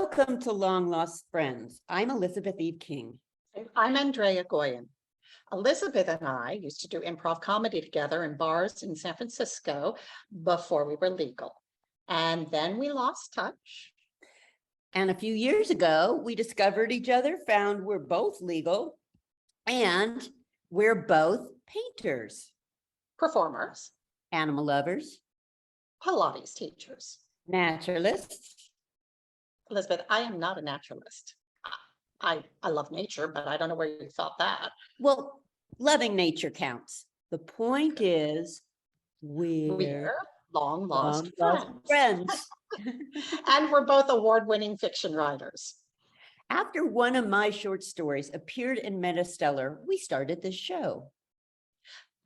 Welcome to Long Lost Friends. I'm Elizabeth Eve King. I'm Andrea Goyan. Elizabeth and I used to do improv comedy together in bars in San Francisco before we were legal. And then we lost touch. And a few years ago, we discovered each other, found we're both legal, and we're both painters, Performers, animal lovers, Pilates teachers. naturalists. Elizabeth, I am not a naturalist. I love nature, but I don't know where you thought that. Well, loving nature counts. The point is, we're long lost friends. And we're both award-winning fiction writers. After one of my short stories appeared in MetaStellar, we started this show.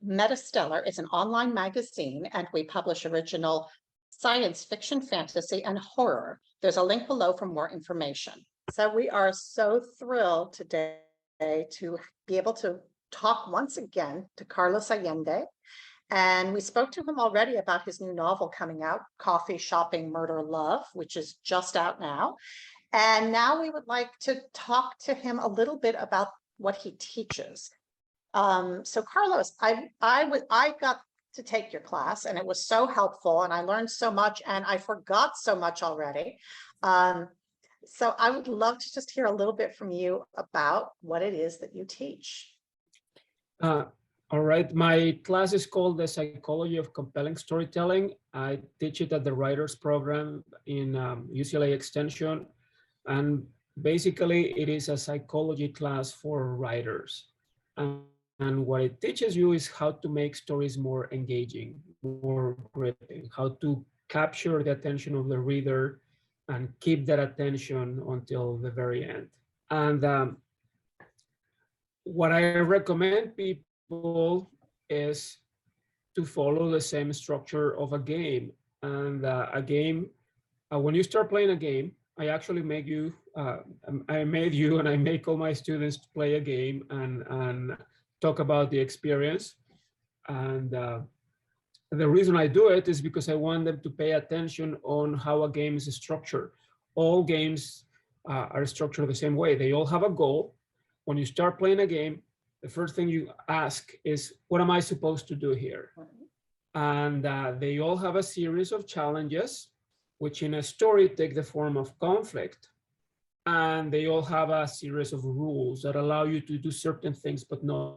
MetaStellar is an online magazine, and we publish original science fiction, fantasy, and horror. There's a link below for more information. So we are so thrilled today to be able to talk once again to Carlos Allende. And we spoke to him already about his new novel coming out, Coffee, Shopping, Murder, Love, which is just out now. And now we would like to talk to him a little bit about what he teaches. So Carlos, I got to take your class, and it was so helpful, and I learned so much, and I forgot so much already. So I would love to just hear a little bit from you about what it is that you teach. All right, my class is called The Psychology of Compelling Storytelling. I teach it at the Writers Program in UCLA Extension, and basically it is a psychology class for writers. And what it teaches you is how to make stories more engaging, more gripping, how to capture the attention of the reader and keep that attention until the very end. And what I recommend people is to follow the same structure of a game. And a game, when you start playing a game, I actually make you, I made you and I make all my students play a game and talk about the experience. And the reason I do it is because I want them to pay attention on how a game is structured. All games are structured the same way. They all have a goal. When you start playing a game, the first thing you ask is, what am I supposed to do here? And they all have a series of challenges, which in a story take the form of conflict. And they all have a series of rules that allow you to do certain things, but not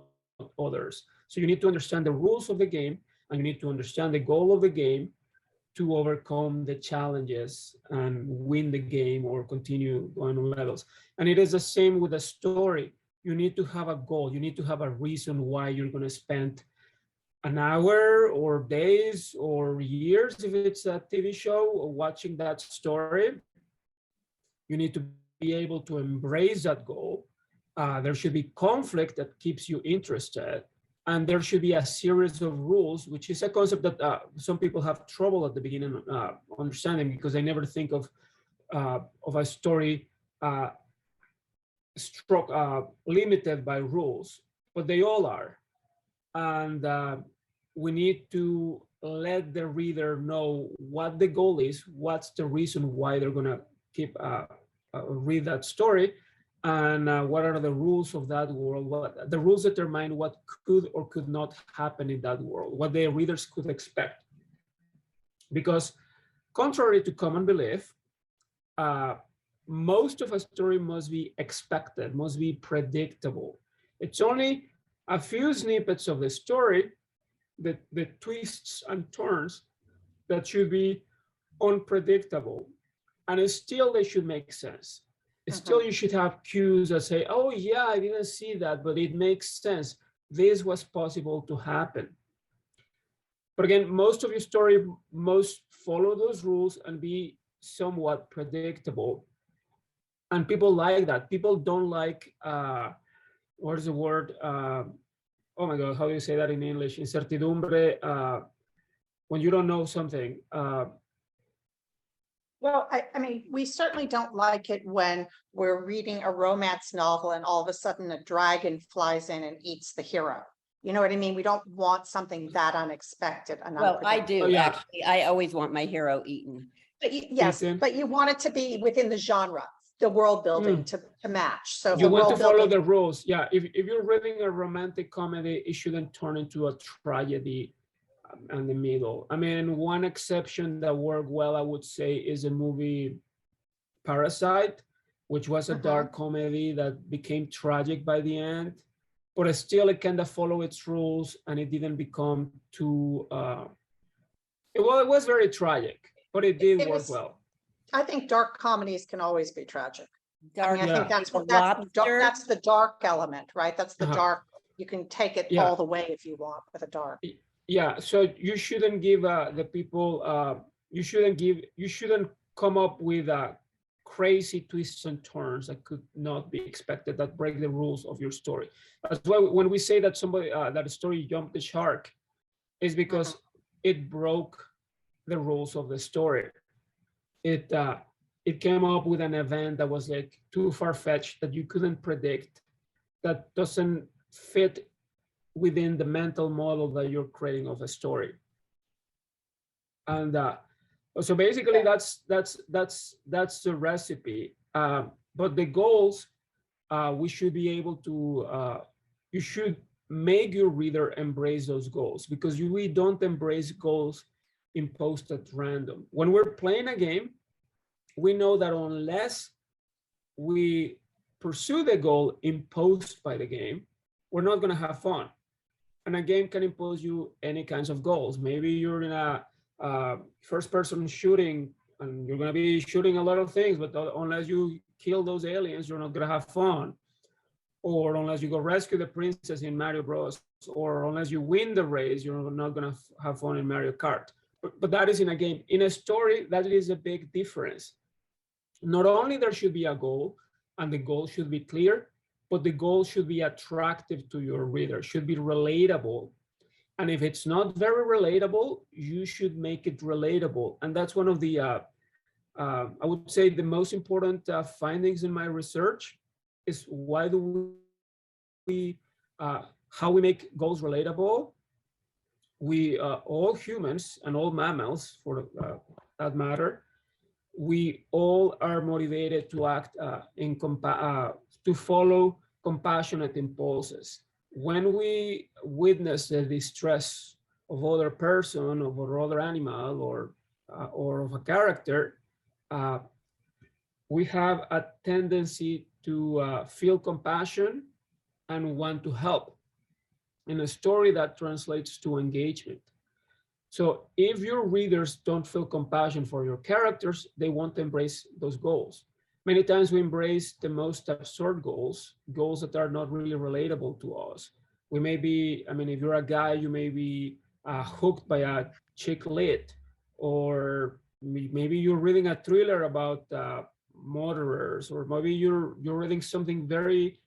others. So you need to understand the rules of the game, and you need to understand the goal of the game to overcome the challenges and win the game or continue going on levels. And it is the same with a story. You need to have a goal. You need to have a reason why you're going to spend an hour or days or years, if it's a TV show, watching that story. You need to be able to embrace that goal. There should be conflict that keeps you interested. And there should be a series of rules, which is a concept that some people have trouble at the beginning understanding, because they never think of a story limited by rules, but they all are. And we need to let the reader know what the goal is, what's the reason why they're going to keep read that story, and what are the rules of that world. What the rules determine what could or could not happen in that world, what the readers could expect. Because contrary to common belief, most of a story must be expected, must be predictable. It's only a few snippets of the story, the twists and turns, that should be unpredictable. And still they should make sense. Still, you should have cues that say, oh yeah, I didn't see that, but it makes sense. This was possible to happen. But again, most of your story must follow those rules and be somewhat predictable. And people like that. People don't like, what is the word? Oh my God, how do you say that in English? Incertidumbre, when you don't know something. Well, I mean, we certainly don't like it when we're reading a romance novel and all of a sudden a dragon flies in and eats the hero. You know what I mean? We don't want something that unexpected. And well, I do, actually. I always want my hero eaten. But yes, but you want it to be within the genre. the world building to match. So if You the want to world follow building, the rules. Yeah, if you're reading a romantic comedy, it shouldn't turn into a tragedy in the middle. I mean, one exception that worked well, I would say, is a movie Parasite, which was a dark comedy that became tragic by the end, but still it kind of followed its rules and it didn't become too, it was very tragic, but it did it work was, well. I think dark comedies can always be tragic. I Dark, mean, I think Yeah. that's what Lobster. that's the dark element, right? That's the dark. You can take it Yeah. all the way if you want with a dark. Yeah, so you shouldn't give the people, you shouldn't come up with crazy twists and turns that could not be expected, that break the rules of your story. That's why when we say that somebody, that a story jumped the shark, is because it broke the rules of the story. It came up with an event that was like too far-fetched that you couldn't predict, that doesn't fit within the mental model that you're creating of a story. And so basically that's the recipe. But the goals, we should be able to, you should make your reader embrace those goals, because we don't embrace goals imposed at random. When we're playing a game, we know that unless we pursue the goal imposed by the game, we're not going to have fun. And a game can impose you any kinds of goals. Maybe you're in a first-person shooting, and you're going to be shooting a lot of things, but unless you kill those aliens, you're not going to have fun. Or unless you go rescue the princess in Mario Bros. Or unless you win the race, you're not going to have fun in Mario Kart. But that is in a game. In a story, that is a big difference. Not only there should be a goal, and the goal should be clear, but the goal should be attractive to your reader, should be relatable. And if it's not very relatable, you should make it relatable. And that's one of the, I would say, the most important findings in my research is why do we, how we make goals relatable. We, all humans and all mammals, for that matter, we all are motivated to act to follow compassionate impulses. When we witness the distress of other person, of other animal, or of a character, we have a tendency to feel compassion and want to help. In a story, that translates to engagement. So if your readers don't feel compassion for your characters, they won't embrace those goals. Many times we embrace the most absurd goals, goals that are not really relatable to us. We may be, I mean, if you're a guy, you may be hooked by a chick lit, or maybe you're reading a thriller about murderers, or maybe you're reading something very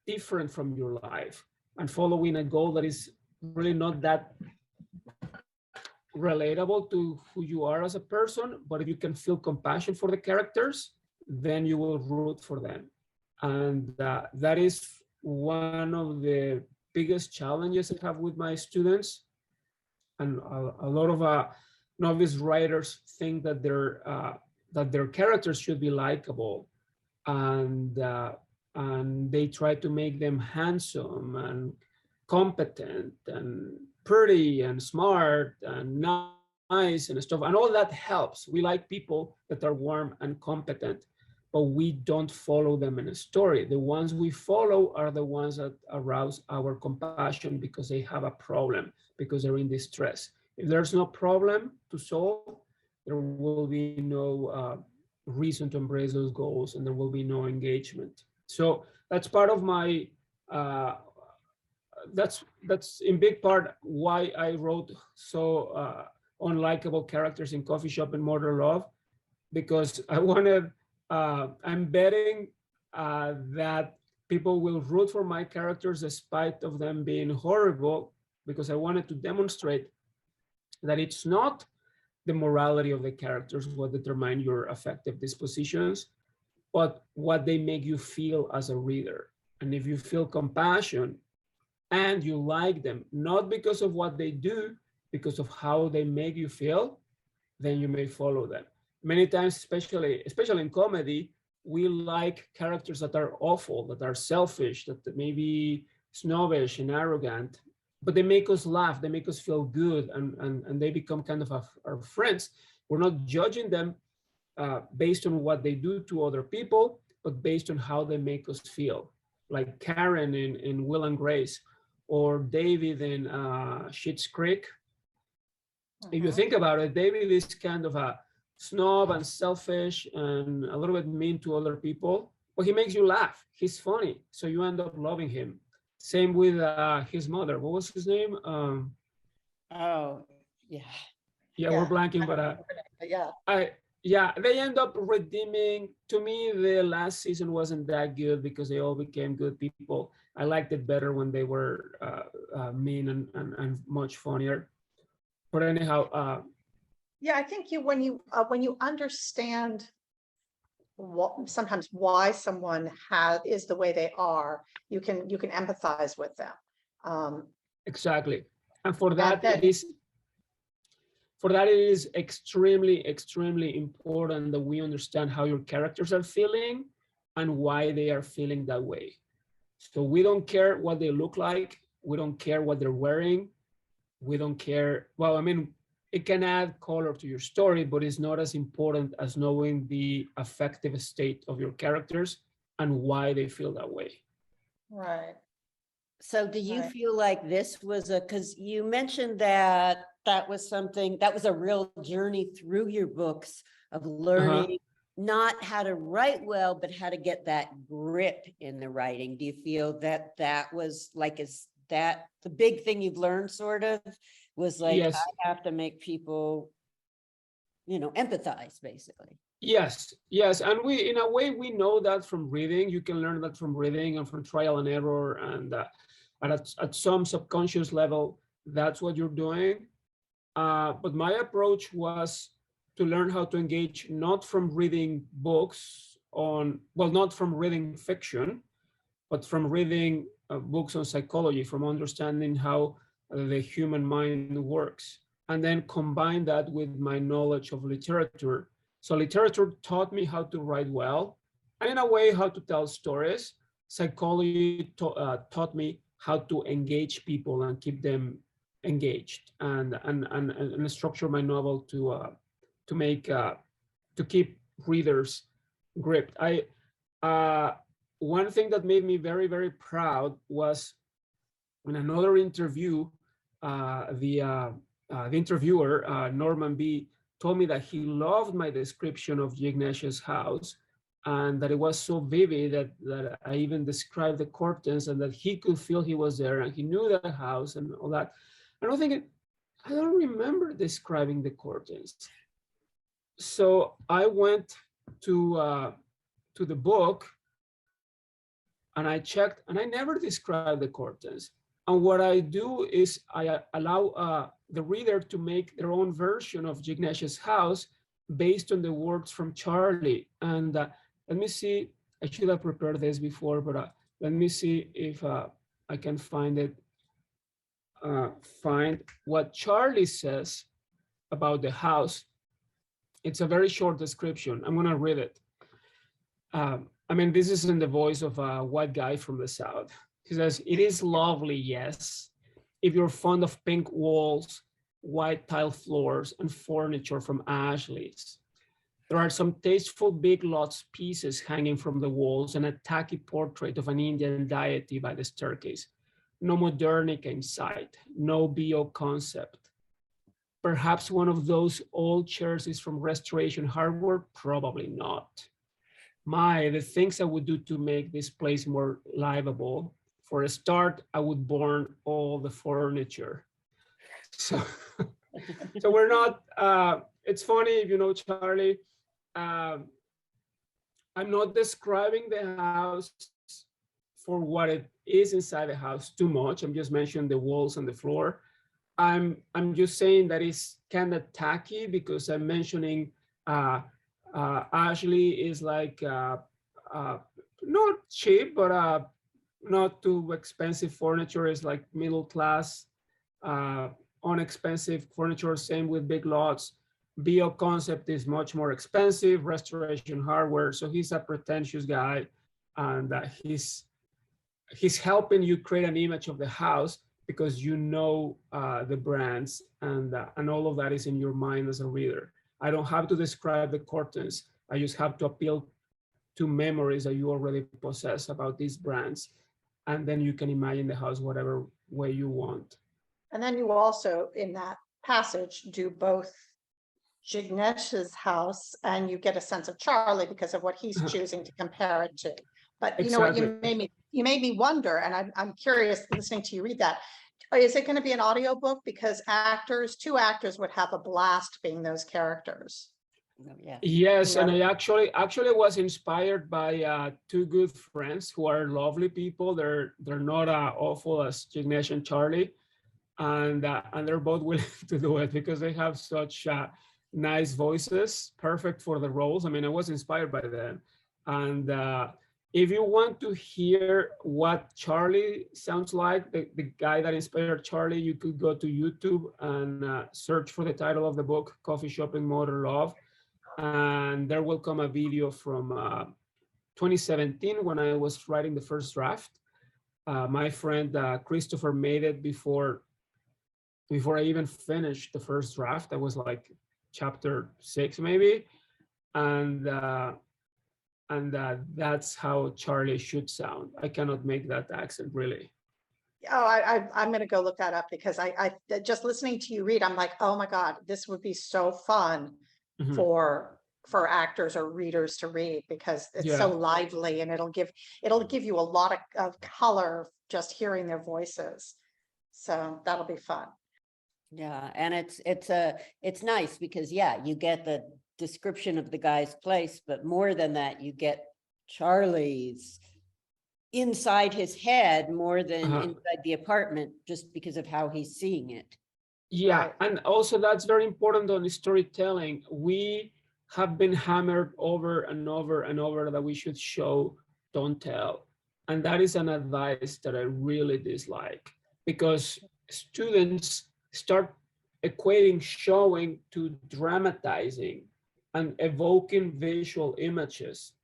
different from your life and following a goal that is really not that relatable to who you are as a person. But if you can feel compassion for the characters, then you will root for them. And that is one of the biggest challenges I have with my students. And a lot of novice writers think that their characters should be likable, and they try to make them handsome and competent and pretty and smart and nice and stuff, and all that helps. We like people that are warm and competent, but we don't follow them in a story. The ones we follow are the ones that arouse our compassion because they have a problem, because they're in distress. If there's no problem to solve, there will be no reason to embrace those goals, and there will be no engagement. So that's part of my that's in big part why I wrote so unlikable characters in Coffee Shop and Murder Love, because I wanted, I'm betting that people will root for my characters despite of them being horrible, because I wanted to demonstrate that it's not the morality of the characters what determine your affective dispositions, but what they make you feel as a reader. And if you feel compassion and you like them, not because of what they do, because of how they make you feel, then you may follow them. Many times, especially in comedy, we like characters that are awful, that are selfish, that may be snobbish and arrogant, but they make us laugh, they make us feel good, and they become kind of our friends. We're not judging them based on what they do to other people, but based on how they make us feel. Like Karen in Will and Grace, or David in Schitt's Creek. If you think about it, David is kind of a snob and selfish and a little bit mean to other people, but he makes you laugh. He's funny, so you end up loving him. Same with his mother. What was his name? Oh, yeah. Yeah, we're blanking, but they end up redeeming. To me, the last season wasn't that good because they all became good people. I liked it better when they were mean and much funnier. But anyhow, yeah, I think when you understand sometimes why someone is the way they are, you can empathize with them. Exactly, and for that it is extremely, extremely important that we understand how your characters are feeling and why they are feeling that way. So we don't care what they look like. We don't care what they're wearing. We don't care. Well, I mean, it can add color to your story, but it's not as important as knowing the affective state of your characters and why they feel that way. Right. So do you feel like this was because you mentioned that was something, that was a real journey through your books of learning not how to write well, but how to get that grip in the writing. Do you feel that was like, is that the big thing you've learned sort of was like, yes. I have to make people, empathize basically. Yes. And we, in a way, we know that from reading. You can learn that from reading and from trial and error. And at some subconscious level, that's what you're doing. But my approach was to learn how to engage, not from reading books not from reading fiction, but from reading books on psychology, from understanding how the human mind works, and then combine that with my knowledge of literature. So literature taught me how to write well, and in a way, how to tell stories. Psychology taught me how to engage people and keep them engaged, and structure my novel to keep readers gripped. One thing that made me very, very proud was in another interview, the interviewer, Norman B., told me that he loved my description of Ignatius' house, and that it was so vivid that I even described the curtains, and that he could feel he was there, and he knew the house and all that. And I'm thinking, I don't remember describing the curtains. So I went to the book, and I checked, and I never described the curtains. And what I do is I allow the reader to make their own version of Ignatius' house based on the words from Charlie. And let me see, I should have prepared this before, but let me see if I can find it. Find what Charlie says about the house. It's a very short description. I'm gonna read it. I mean, this is in the voice of a white guy from the South. He says, "It is lovely, yes, if you're fond of pink walls, white tile floors, and furniture from Ashley's. There are some tasteful Big Lots pieces hanging from the walls and a tacky portrait of an Indian deity by the staircase. No Modernica in sight, no BO concept. Perhaps one of those old chairs is from Restoration Hardware, probably not. My, the things I would do to make this place more livable. For a start, I would burn all the furniture." So, so we're not, it's funny, if you know Charlie, I'm not describing the house for what it is inside the house too much. I'm just mentioning the walls and the floor. I'm just saying that it's kind of tacky because I'm mentioning Ashley is like not cheap, but not too expensive furniture. Is like middle class, unexpensive furniture. Same with Big Lots. Bio concept is much more expensive, restoration hardware. So he's a pretentious guy, and he's helping you create an image of the house because you know the brands, and all of that is in your mind as a reader. I don't have to describe the curtains. I just have to appeal to memories that you already possess about these brands, and then you can imagine the house whatever way you want. And then you also, in that passage, do both Jignesh's house, and you get a sense of Charlie because of what he's choosing to compare it to. But you know what, Exactly. you made me wonder, and I'm curious listening to you read that. Is it going to be an audiobook? Because two actors would have a blast being those characters. Yeah. Yes, You and know? I actually was inspired by two good friends who are lovely people. They're not awful as Jignesh and Charlie, and they're both willing to do it because they have such nice voices, perfect for the roles. I mean, I was inspired by them. And if you want to hear what Charlie sounds like, the guy that inspired Charlie, you could go to YouTube and search for the title of the book, Coffee Shopping Modern Love. And there will come a video from 2017 when I was writing the first draft. My friend Christopher made it before I even finished the first draft. I was like chapter 6 maybe, and that's how Charlie should sound. I cannot make that accent really. Oh, I'm going to go look that up because I just listening to you read, I'm like, oh my God, this would be so fun for actors or readers to read because it's so lively, and it'll give you a lot of color just hearing their voices. So that'll be fun. Yeah, and it's nice because you get the description of the guy's place, but more than that, you get Charlie's inside his head more than inside the apartment, just because of how he's seeing it. Yeah, Right. and also that's very important on storytelling. We have been hammered over and over and over that we should show, don't tell. And that is an advice that I really dislike, because students start equating showing to dramatizing and evoking visual images.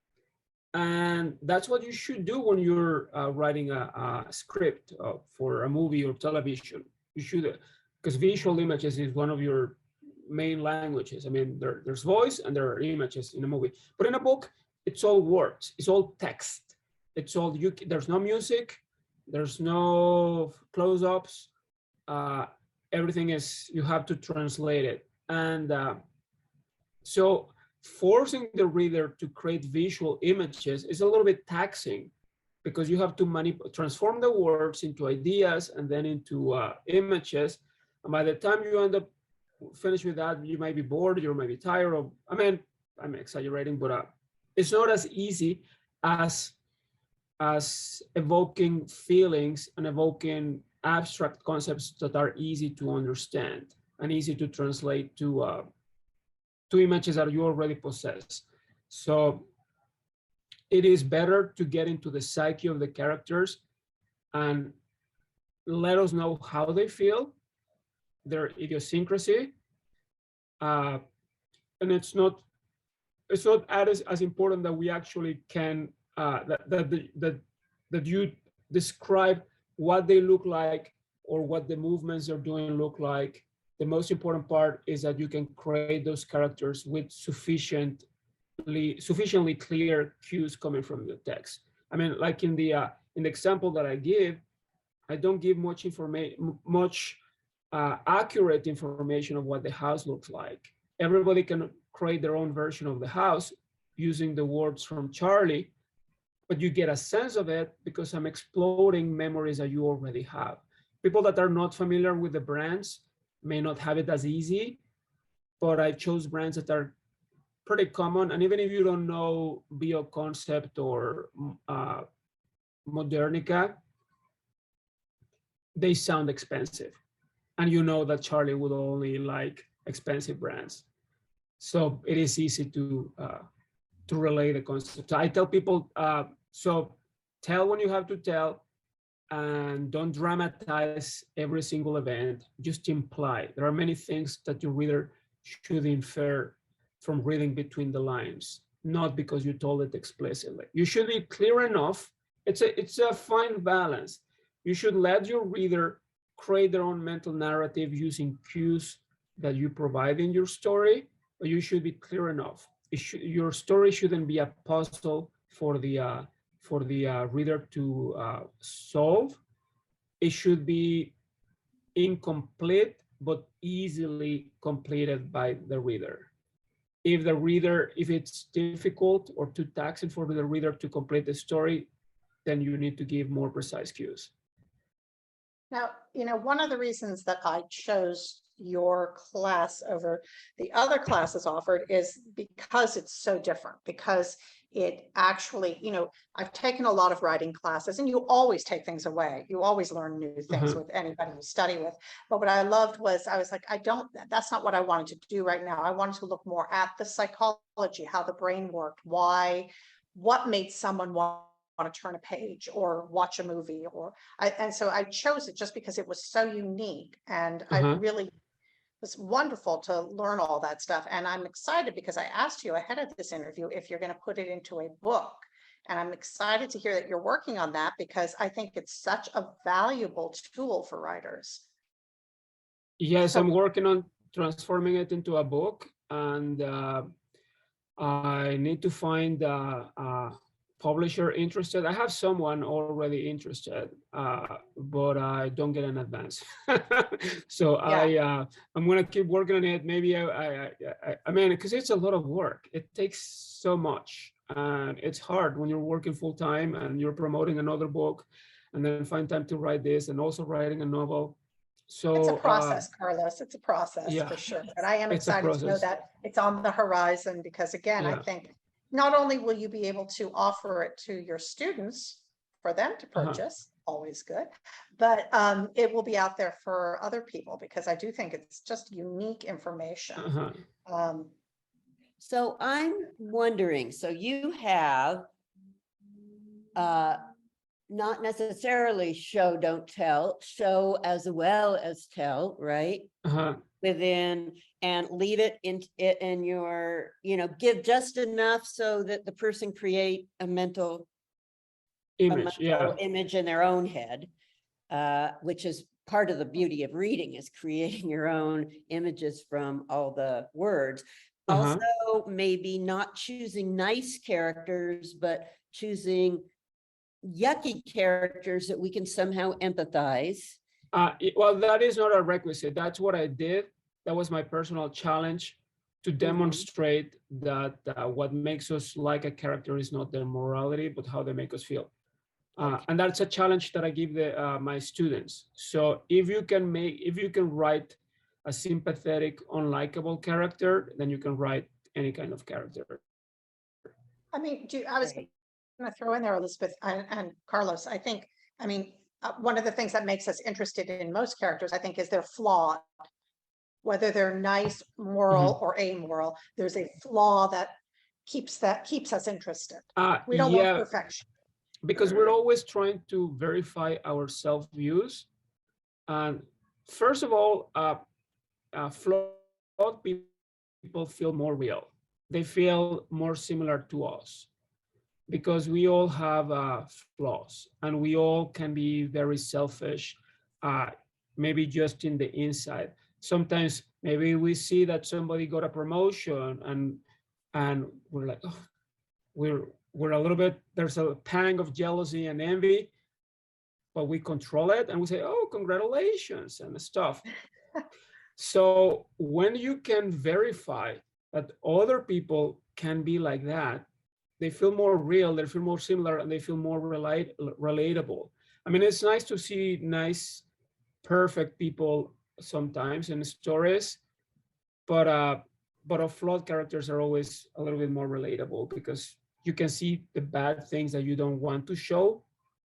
And that's what you should do when you're writing a script for a movie or television. You should, because visual images is one of your main languages. I mean, there's voice and there are images in a movie, but in a book, it's all words, it's all text. It's all, there's no music, there's no close-ups. Everything is, you have to translate it. And so forcing the reader to create visual images is a little bit taxing, because you have to transform the words into ideas and then into images. And by the time you end up finished with that, you might be bored, you might be tired of, I mean, I'm exaggerating, but it's not as easy as evoking feelings and evoking abstract concepts that are easy to understand and easy to translate to images that you already possess. So it is better to get into the psyche of the characters and let us know how they feel, their idiosyncrasy, and it's not as important that we actually can that you describe what they look like or what the movements they're doing look like. The most important part is that you can create those characters with sufficiently clear cues coming from the text. I mean, like in the example that I give, I don't give much information, accurate information of what the house looks like. Everybody can create their own version of the house using the words from Charlie, but you get a sense of it because I'm exploding memories that you already have. People that are not familiar with the brands may not have it as easy, but I chose brands that are pretty common. And even if you don't know Bioconcept or Modernica, they sound expensive. And you know that Charlie would only like expensive brands. So it is easy to relay the concept. So I tell people, so tell when you have to tell, and don't dramatize every single event, just imply. There are many things that your reader should infer from reading between the lines, not because you told it explicitly. You should be clear enough. It's a fine balance. You should let your reader create their own mental narrative using cues that you provide in your story, but you should be clear enough. Your story shouldn't be a puzzle for the reader to solve. It should be incomplete, but easily completed by the reader. If it's difficult or too taxing for the reader to complete the story, then you need to give more precise cues. Now, one of the reasons that I chose your class over the other classes offered is because it's so different, because it actually, I've taken a lot of writing classes, and you always take things away. You always learn new things with anybody you study with. But what I loved was, I was like, that's not what I wanted to do right now. I wanted to look more at the psychology, how the brain worked, what made someone want to turn a page or watch a movie, and so I chose it just because it was so unique, and I really was wonderful to learn all that stuff. And I'm excited because I asked you ahead of this interview if you're going to put it into a book, and I'm excited to hear that you're working on that, because I think it's such a valuable tool for writers. Yes, I'm working on transforming it into a book, and I need to find publisher interested. I have someone already interested, but I don't get an advance. So yeah. I'm gonna keep working on it. Maybe I mean, because it's a lot of work. It takes so much, and it's hard when you're working full time and you're promoting another book, and then find time to write this and also writing a novel. So it's a process, Carlos. It's a process, for sure. But I am excited to know that it's on the horizon, because again, I think not only will you be able to offer it to your students for them to purchase, always good, but it will be out there for other people, because I do think it's just unique information. So I'm wondering, so you have not necessarily show, don't tell, show as well as tell, right? Within, and leave it in your, give just enough so that the person create a mental image in their own head, which is part of the beauty of reading, is creating your own images from all the words. Also, maybe not choosing nice characters, but choosing yucky characters that we can somehow empathize. Well, that is not a requisite. That's what I did. That was my personal challenge, to demonstrate that what makes us like a character is not their morality, but how they make us feel. And that's a challenge that I give my students. So if you can write a sympathetic, unlikable character, then you can write any kind of character. I mean, I was going to throw in there, Elizabeth and Carlos. I think, one of the things that makes us interested in most characters, I think, is they're flawed. Whether they're nice, moral, or amoral, there's a flaw that keeps us interested. We don't want perfection. Because we're always trying to verify our self-views. And first of all, flawed people feel more real. They feel more similar to us, because we all have flaws, and we all can be very selfish, maybe just in the inside. Sometimes maybe we see that somebody got a promotion, and we're like, oh, we're a little bit, there's a pang of jealousy and envy, but we control it and we say, oh, congratulations and stuff. So when you can verify that other people can be like that, they feel more real, they feel more similar, and they feel more relatable. I mean, it's nice to see nice, perfect people sometimes in stories, but flawed characters are always a little bit more relatable, because you can see the bad things that you don't want to show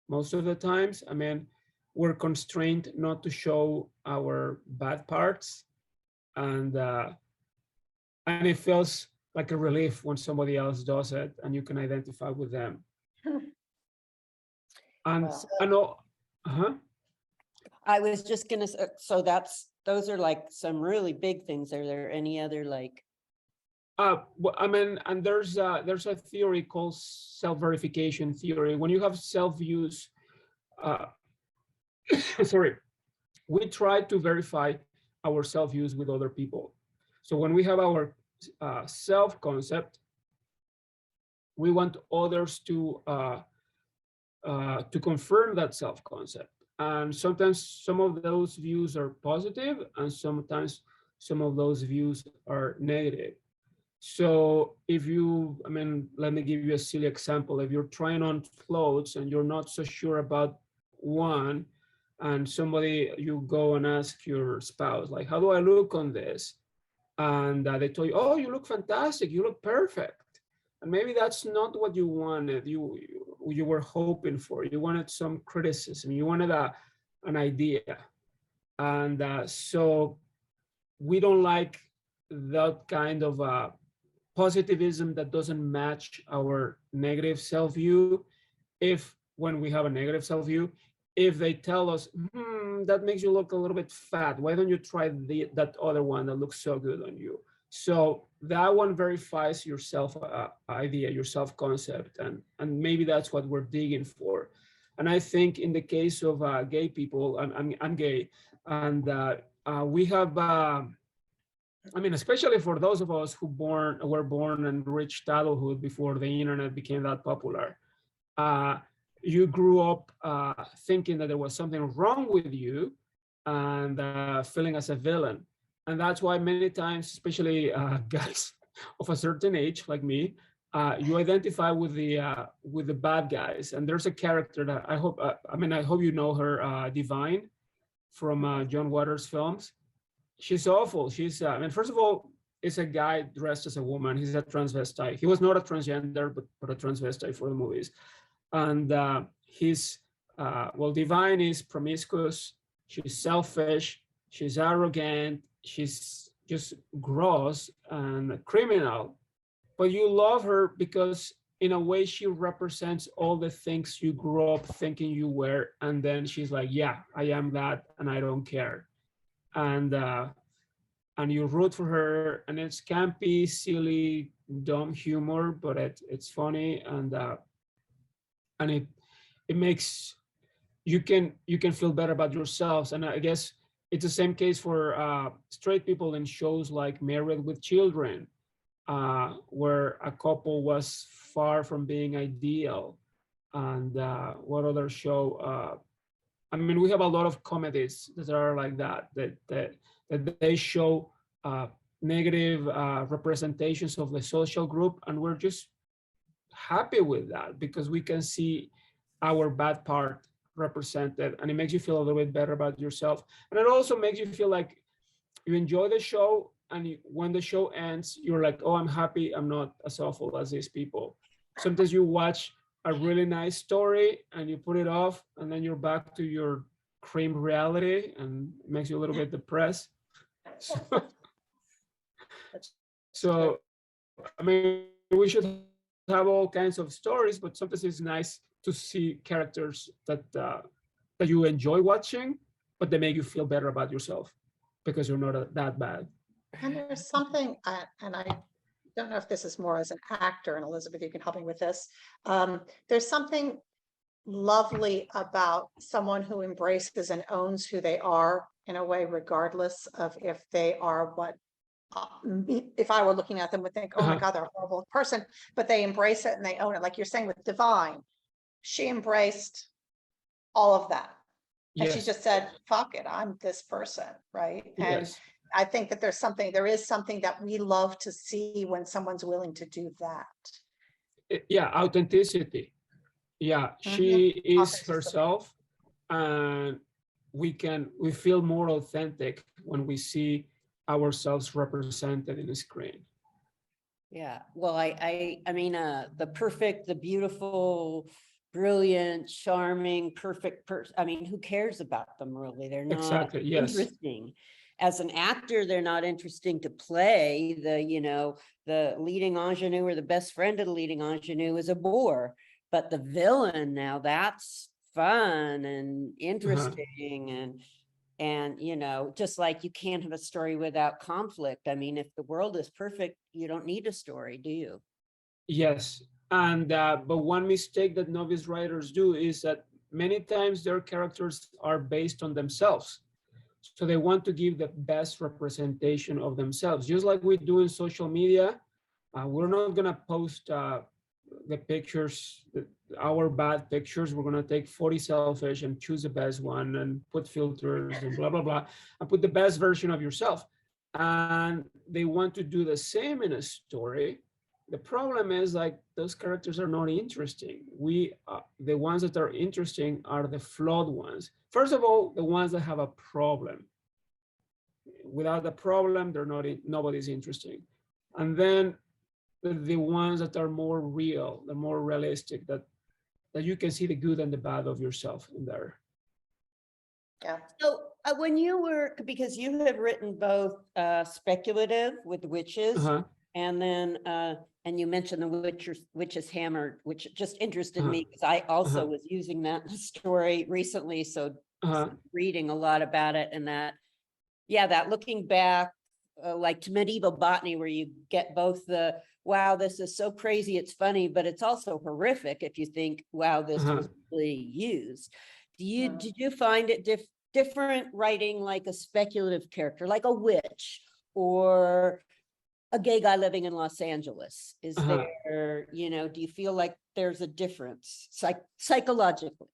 most of the times. I mean, we're constrained not to show our bad parts, and it feels like a relief when somebody else does it and you can identify with them. And I know, I was just gonna say, so that's those are like some really big things. Are there any other like? Well, I mean, and there's a theory called self-verification theory. When you have self-views, sorry, we try to verify our self-views with other people. So when we have our self-concept, we want others to confirm that self-concept. And sometimes some of those views are positive, and sometimes some of those views are negative. So if you, I mean, let me give you a silly example. If you're trying on clothes and you're not so sure about one, and somebody, you go and ask your spouse, like, how do I look on this? And they tell you, oh, you look fantastic, you look perfect. And maybe that's not what you wanted, you were hoping for. You wanted some criticism, you wanted an idea. And so we don't like that kind of positivism that doesn't match our negative self-view. If when we have a negative self-view, if they tell us, that makes you look a little bit fat, why don't you try that other one that looks so good on you? So that one verifies your self idea, your self-concept, and maybe that's what we're digging for. And I think in the case of gay people, I'm gay, and we have, I mean, especially for those of us who were born and reached adulthood before the internet became that popular, you grew up thinking that there was something wrong with you and feeling as a villain. And that's why many times, especially guys of a certain age like me, you identify with the bad guys. And there's a character that I hope, I hope you know her, Divine, from John Waters' films. She's awful. She's, first of all, it's a guy dressed as a woman. He's a transvestite. He was not a transgender, but a transvestite for the movies. And Divine is promiscuous. She's selfish. She's arrogant. She's just gross and criminal. But you love her because in a way she represents all the things you grew up thinking you were. And then she's like, yeah, I am that and I don't care. And you root for her, and it's campy, silly, dumb humor, but it's funny, and it makes you can feel better about yourselves. And I guess it's the same case for straight people in shows like Married with Children, where a couple was far from being ideal. And what other show? We have a lot of comedies that are like that they show negative representations of the social group, and we're just happy with that because we can see our bad part represented, and it makes you feel a little bit better about yourself. And it also makes you feel like you enjoy the show, and when the show ends, you're like, oh, I'm happy I'm not as awful as these people. Sometimes you watch a really nice story and you put it off, and then you're back to your cream reality, and it makes you a little bit depressed. So we should have all kinds of stories, but sometimes it's nice to see characters that you enjoy watching, but they make you feel better about yourself because you're not that bad. And there's something, and I don't know if this is more as an actor, and Elizabeth, you can help me with this. There's something lovely about someone who embraces and owns who they are in a way, regardless of if they are what, if I were looking at them, would think, oh my God, they're a horrible person, but they embrace it and they own it. Like you're saying with Divine, she embraced all of that. And Yes. she just said, fuck it, I'm this person, right? And Yes. I think that there is something that we love to see when someone's willing to do that. Yeah, authenticity. Yeah, she is herself, and we feel more authentic when we see ourselves represented in the screen. Yeah, well, the perfect, the beautiful, brilliant, charming, perfect person. Who cares about them really? They're not Exactly. Yes. interesting. As an actor, they're not interesting to play. The leading ingenue or the best friend of the leading ingenue is a bore. But the villain, now that's fun and interesting. And, you know, just like you can't have a story without conflict. I mean, if the world is perfect, you don't need a story, do you? Yes, and but one mistake that novice writers do is that many times their characters are based on themselves. So they want to give the best representation of themselves, just like we do in social media. We're not gonna post the pictures, our bad pictures. We're gonna take 40 selfies and choose the best one and put filters and blah, blah, blah, and put the best version of yourself. And they want to do the same in a story. The problem is, like, those characters are not interesting. The ones that are interesting are the flawed ones. First of all, the ones that have a problem. Without the problem, nobody's interesting. And then the ones that are more real, the more realistic, that you can see the good and the bad of yourself in there. Yeah. So when you were, because you have written both speculative with witches, and then and you mentioned the witch's hammer, which just interested me because I also was using that in a story recently. So reading a lot about it, and that, yeah, that looking back, like to medieval botany, where you get both the, wow, this is so crazy, it's funny, but it's also horrific if you think, wow, this was really used. Did you find it different writing like a speculative character, like a witch or a gay guy living in Los Angeles? Is there, you know, do you feel like there's a difference psychologically?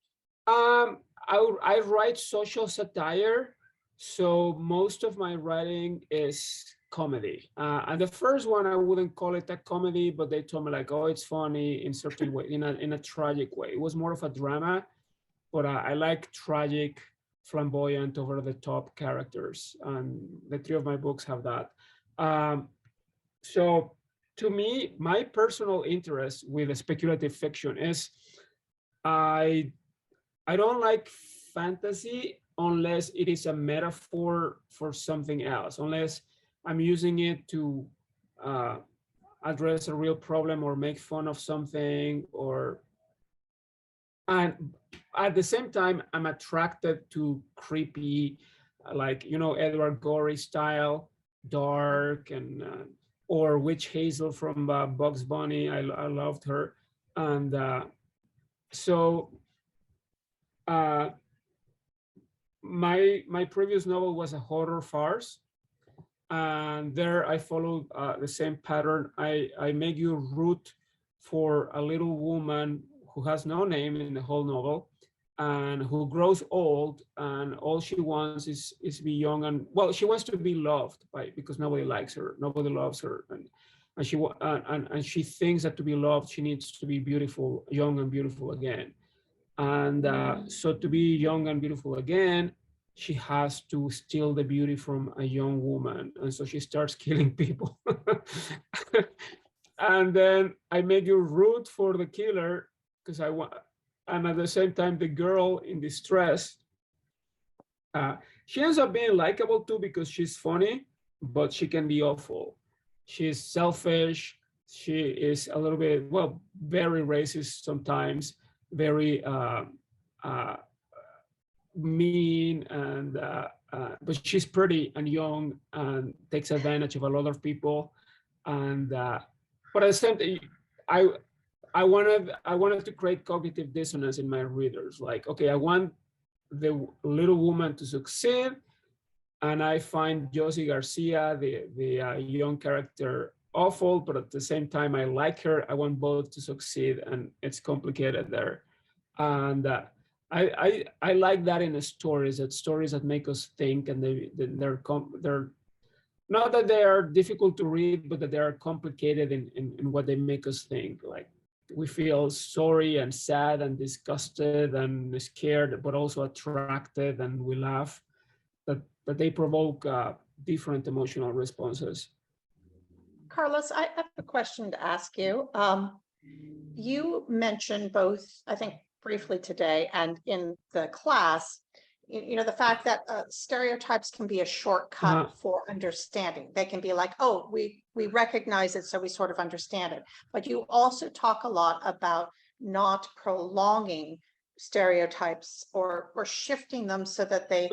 I write social satire, so most of my writing is comedy. And the first one, I wouldn't call it a comedy, but they told me, like, oh, it's funny in certain way, in a tragic way. It was more of a drama, but I like tragic, flamboyant, over the top characters, and the three of my books have that. So to me, my personal interest with the speculative fiction is I don't like fantasy unless it is a metaphor for something else, unless I'm using it to address a real problem or make fun of something, and at the same time, I'm attracted to creepy, like, you know, Edward Gorey style, dark, and or Witch Hazel from Bugs Bunny. I loved her, and so my previous novel was a horror farce, and there I followed the same pattern. I make you root for a little woman who has no name in the whole novel, and who grows old, and all she wants is to be young, and, well, she wants to be loved because nobody likes her, nobody loves her, and she thinks that to be loved, she needs to be beautiful, young and beautiful again. And so to be young and beautiful again, she has to steal the beauty from a young woman. And so she starts killing people. And then I make you root for the killer because I want, and at the same time, the girl in distress, she ends up being likable too because she's funny, but she can be awful. She's selfish. She is a little bit, well, very racist sometimes, very mean, and but she's pretty and young and takes advantage of a lot of people. And but at the same time, I wanted to create cognitive dissonance in my readers. Like, okay, I want the little woman to succeed, and I find Josie Garcia, the young character, awful, but at the same time, I like her. I want both to succeed, and it's complicated there. And I like that in the stories that make us think, and they're not that they are difficult to read, but that they are complicated in what they make us think. Like, we feel sorry and sad and disgusted and scared, but also attracted, and we laugh. That they provoke different emotional responses. Carlos, I have a question to ask you. You mentioned both, I think, briefly today and in the class, you know, the fact that stereotypes can be a shortcut for understanding. They can be like, oh, we recognize it, so we sort of understand it. But you also talk a lot about not prolonging stereotypes or shifting them so that they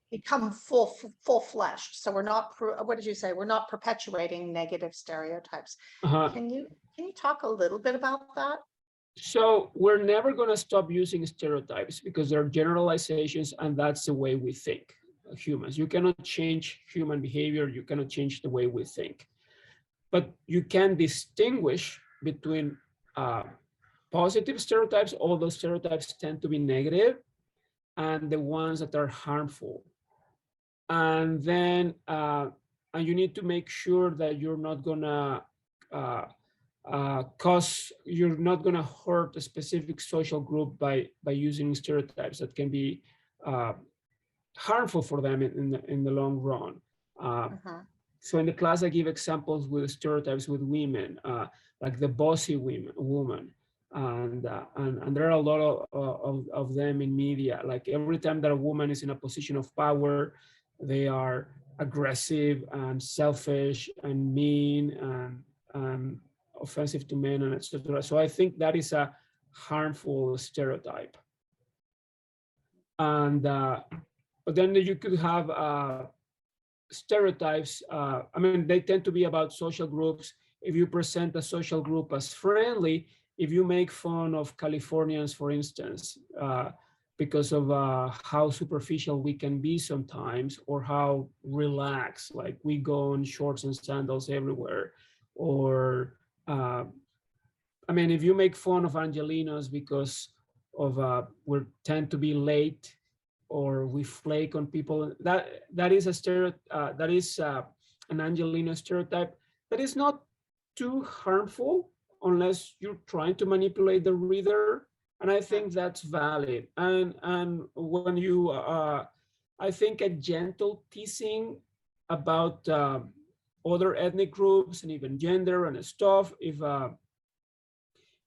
become full-fleshed. So we're not, what did you say? We're not perpetuating negative stereotypes. Uh-huh. Can you talk a little bit about that? So we're never going to stop using stereotypes because they're generalizations, and that's the way we think, humans. You cannot change human behavior. You cannot change the way we think. But you can distinguish between positive stereotypes, although stereotypes tend to be negative, and the ones that are harmful. And then and you need to make sure that you're not gonna you're not gonna hurt a specific social group by using stereotypes that can be harmful for them in the long run. So in the class, I give examples with stereotypes with women, like the bossy woman. And there are a lot of them in media. Like every time that a woman is in a position of power, they are aggressive and selfish and mean and offensive to men and etc. So I think that is a harmful stereotype. And but then you could have stereotypes. I mean, they tend to be about social groups. If you present a social group as friendly, if you make fun of Californians, for instance, because of how superficial we can be sometimes, or how relaxed, like we go in shorts and sandals everywhere, or I mean, if you make fun of Angelinos because of we tend to be late, or we flake on people, that is a stereotype. That is an Angelino stereotype that is not too harmful unless you're trying to manipulate the reader, and I think that's valid. And when you, I think a gentle teasing about other ethnic groups and even gender and stuff, if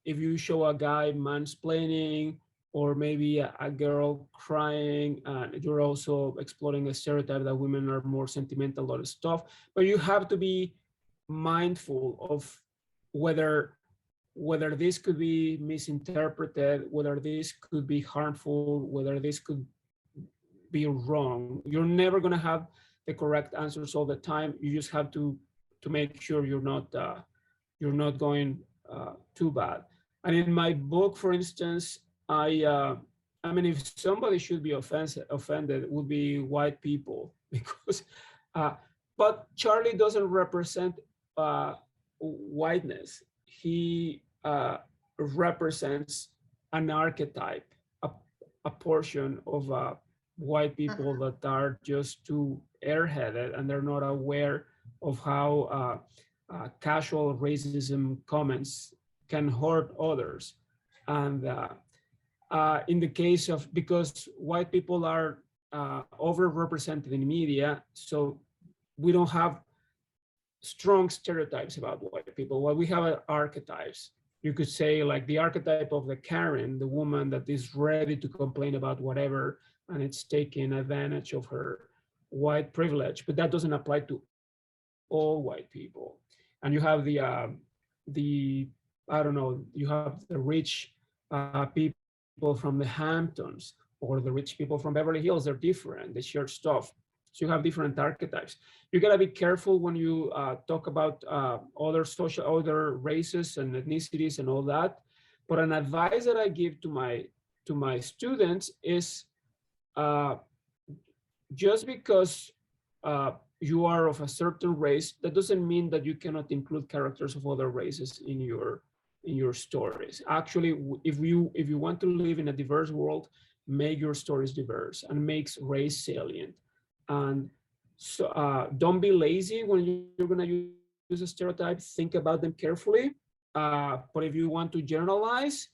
you show a guy mansplaining, or maybe a girl crying, you're also exploring a stereotype that women are more sentimental, a lot of stuff. But you have to be mindful of whether this could be misinterpreted, whether this could be harmful, whether this could be wrong. You're never going to have the correct answers all the time. You just have to make sure you're not going too bad. And in my book, for instance, I mean, if somebody should be offended, it would be white people, because, but Charlie doesn't represent whiteness. He represents an archetype, a portion of white people that are just too airheaded, and they're not aware of how casual racism comments can hurt others. And in the case of, because white people are overrepresented in media, so we don't have strong stereotypes about white people. What we have are archetypes. You could say, like, the archetype of the Karen, the woman that is ready to complain about whatever, and it's taking advantage of her white privilege, but that doesn't apply to all white people. And you have the I don't know, you have the rich people from the Hamptons, or the rich people from Beverly Hills. They're different, they share stuff. So you have different archetypes. You gotta be careful when you talk about other races and ethnicities and all that. But an advice that I give to my students is, just because you are of a certain race, that doesn't mean that you cannot include characters of other races in your stories. Actually, if you want to live in a diverse world, make your stories diverse and makes race salient. And so don't be lazy when you're going to use a stereotype. Think about them carefully. But if you want to generalize,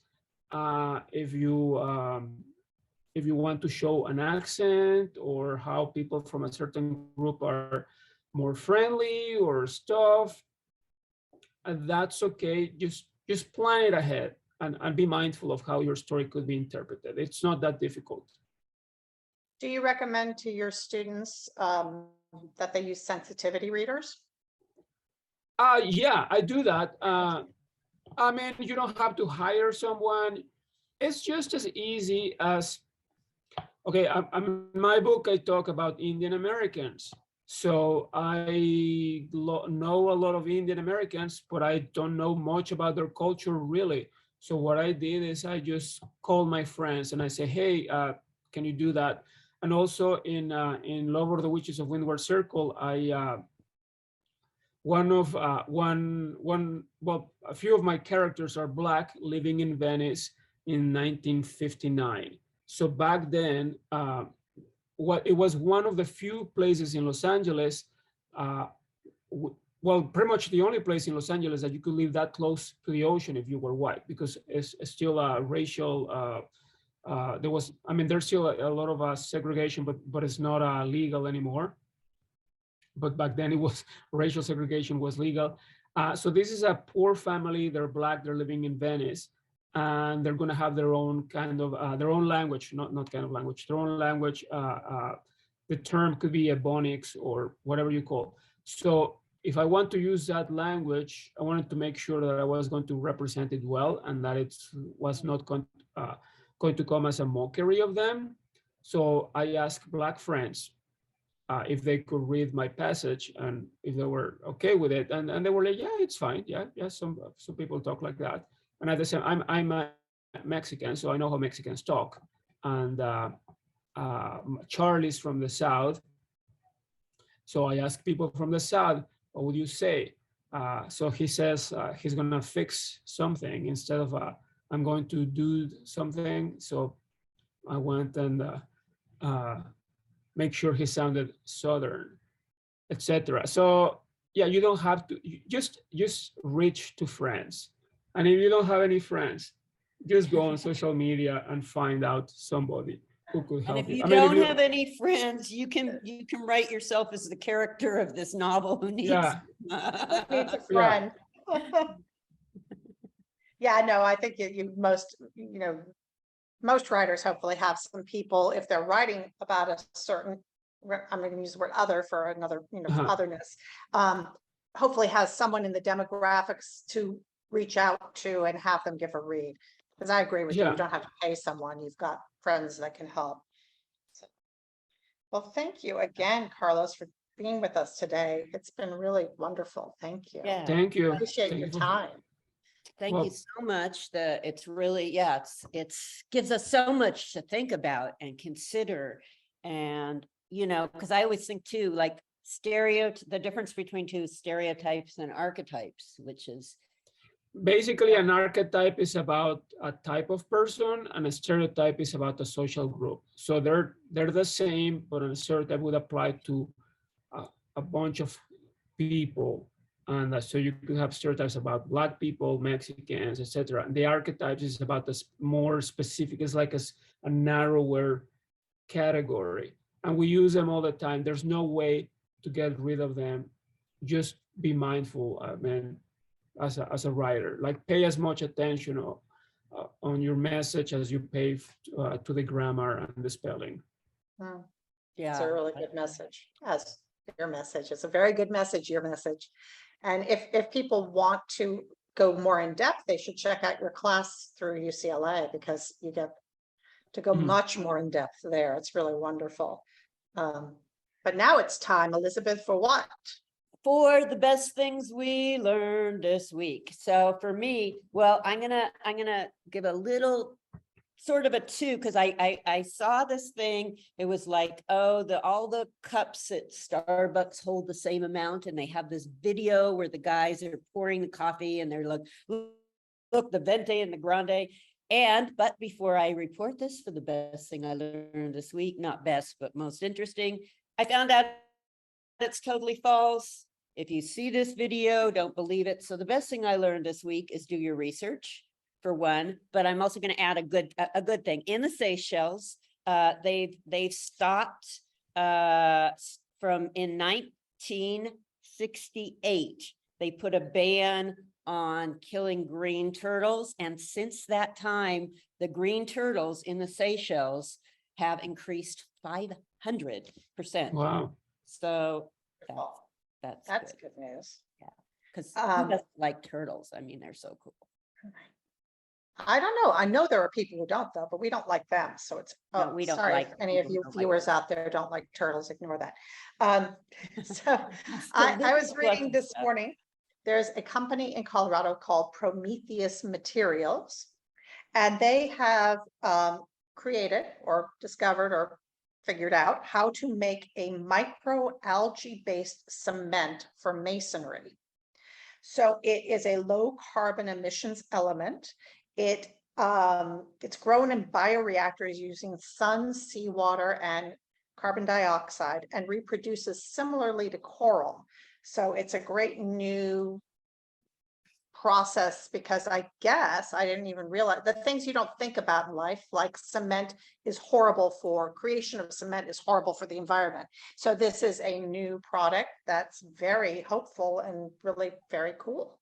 if you want to show an accent, or how people from a certain group are more friendly or stuff, that's okay. Just plan it ahead and be mindful of how your story could be interpreted. It's not that difficult. Do you recommend to your students that they use sensitivity readers? Yeah, I do that. I mean, you don't have to hire someone. It's just as easy as, Okay, in my book, I talk about Indian Americans. So I know a lot of Indian Americans, but I don't know much about their culture really. So what I did is I just called my friends and I say, hey, can you do that? And also in Love of the Witches of Windward Circle, a few of my characters are Black living in Venice in 1959. So back then, it was one of the few places in Los Angeles, well, pretty much the only place in Los Angeles that you could live that close to the ocean if you were white, because it's still a racial, there's still a lot of segregation, but it's not legal anymore. But back then it was racial segregation was legal. So this is a poor family. They're Black. They're living in Venice, and they're going to have their own kind of their own language, not kind of language, their own language. The term could be Ebonics or whatever you call. So if I want to use that language, I wanted to make sure that I was going to represent it well and that it was not going to come as a mockery of them. So I asked Black friends if they could read my passage and if they were okay with it. And they were like, yeah, it's fine. Yeah, some people talk like that. And at the same, I'm a Mexican, so I know how Mexicans talk. And Charlie's from the South. So I asked people from the South, what would you say? So he says he's gonna fix something instead of I'm going to do something. So I went and make sure he sounded Southern, etc. So yeah, you don't have to just reach to friends. And if you don't have any friends, just go on social media and find out somebody who could help And if you I mean, don't have any friends, you can write yourself as the character of this novel who needs yeah, Needs a friend. Yeah, no, I think most writers hopefully have some people, if they're writing about a certain, I'm going to use the word other for another, otherness, hopefully has someone in the demographics to reach out to and have them give a read. Because I agree with you, Yeah. you don't have to pay someone, you've got friends that can help. So, well, thank you again, Carlos, for being with us today. It's been really wonderful. Thank you. Yeah. Thank you. Appreciate Thank your you for- time. Thank you so much. It's really, it's gives us so much to think about and consider. And, because I always think too, like the difference between two stereotypes and archetypes, which is. Basically, an archetype is about a type of person and a stereotype is about a social group. So they're the same, but a stereotype would apply to a bunch of people. And so you could have stereotypes about Black people, Mexicans, etc. And the archetypes is about this more specific, it's like a narrower category. And we use them all the time. There's no way to get rid of them. Just be mindful, as a writer, like pay as much attention on your message as you pay to the grammar and the spelling. Yeah, it's a really good message. Yes, your message. It's a very good message, your message. And if people want to go more in depth, they should check out your class through UCLA because you get to go much more in depth there. It's really wonderful. But now it's time, Elizabeth, for what? For the best things we learned this week. So for me, well, I'm gonna give a little sort of a 2 because I saw this thing. It was like, all the cups at Starbucks hold the same amount, and they have this video where the guys are pouring the coffee and they're like, look, the venti and the grande. But before I report this for the best thing I learned this week, not best, but most interesting, I found out it's totally false. If you see this video, don't believe it. So the best thing I learned this week is do your research, for one, but I'm also going to add a good thing. In the Seychelles, they've stopped from in 1968. They put a ban on killing green turtles, and since that time, the green turtles in the Seychelles have increased 500%. Wow. So that's good news. Yeah, because who doesn't like turtles? I mean, they're so cool. I don't know. I know there are people who don't though, but we don't like them. So it's, No, we don't sorry, like if any of people you who don't like viewers them. out there don't like turtles, ignore that. So I was reading this morning, there's a company in Colorado called Prometheus Materials. And they have created or discovered or figured out how to make a microalgae-based cement for masonry. So it is a low carbon emissions element. It's grown in bioreactors using sun, seawater, and carbon dioxide and reproduces similarly to coral. So it's a great new process, because I guess I didn't even realize the things you don't think about in life, like cement is horrible for creation of cement is horrible for the environment. So this is a new product that's very hopeful and really very cool.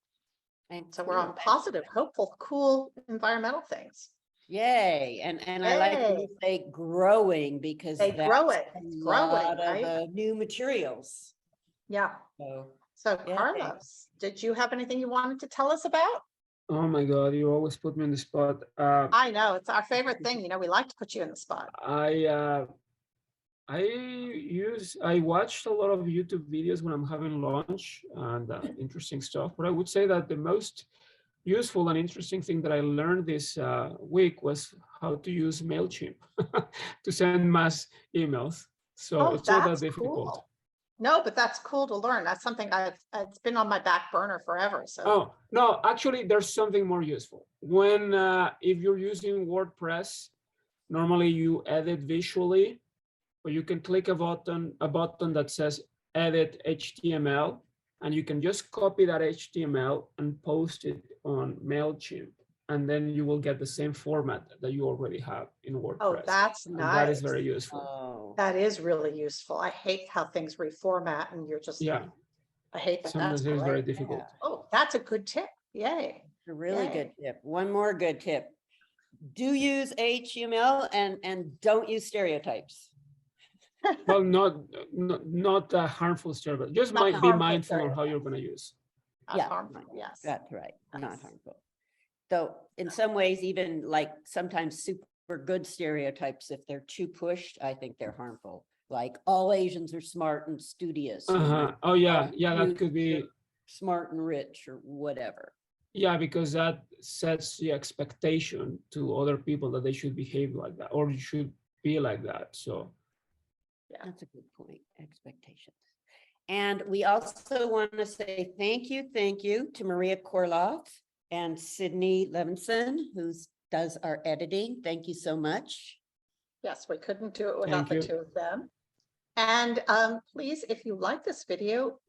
And So we're on positive, hopeful, cool environmental things. Yay. And I like when you say growing, because They grow it. a It's lot growing, right? of new materials. Yeah. So So Yay. Carlos, did you have anything you wanted to tell us about? Oh my God, you always put me on the spot. I know it's our favorite thing. You know, we like to put you in the spot. I watched a lot of YouTube videos when I'm having lunch and interesting stuff. But I would say that the most useful and interesting thing that I learned this week was how to use MailChimp to send mass emails. So it's not that difficult. Cool. No, but that's cool to learn. That's something it's been on my back burner forever. So oh no, actually there's something more useful. When if you're using WordPress, normally you edit visually, or you can click a button that says edit HTML, and you can just copy that HTML and post it on MailChimp, and then you will get the same format that you already have in WordPress. oh, that's and nice. That is very useful. Oh. That is really useful. I hate how things reformat and you're just, Yeah, I hate that. sometimes That's it's very great. difficult. Oh, that's a good tip. Yay. A really Yay. good tip. One more good tip. Do use HTML and don't use stereotypes. Well, not harmful stereotypes. Just Not be harmful mindful on how you're going to use. Not Yeah. harmful. Yes. That's right. Not Yes. harmful. So in some ways, even like sometimes super good stereotypes, if they're too pushed, I think they're harmful. Like all Asians are smart and studious. or Oh yeah, all yeah, that Jews could be. are smart and rich or whatever. Yeah, because that sets the expectation to other people that they should behave like that or should be like that. So That's a good point. Expectations. And we also want to say thank you to Maria Korloff and Sydney Levinson, who does our editing. Thank you so much. Yes, we couldn't do it without the Thank you. two of them. And please, if you like this video,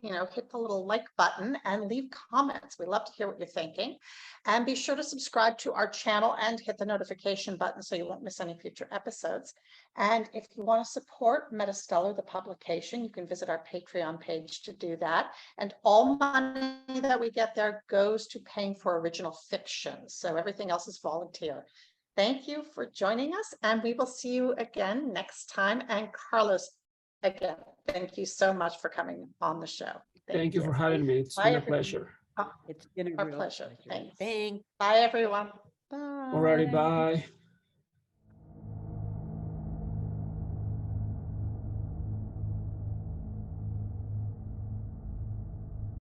hit the little like button and leave comments. We love to hear what you're thinking. And be sure to subscribe to our channel and hit the notification button so you won't miss any future episodes. And if you want to support MetaStellar, the publication, you can visit our Patreon page to do that. And all money that we get there goes to paying for original fiction. So everything else is volunteer. Thank you for joining us, and we will see you again next time. And Carlos, again, thank you so much for coming on the show. thank you for having me. It's Bye, been a everyone. pleasure. It's been a Our real pleasure. pleasure. Thanks. Thanks. Bye, everyone. Alrighty, bye.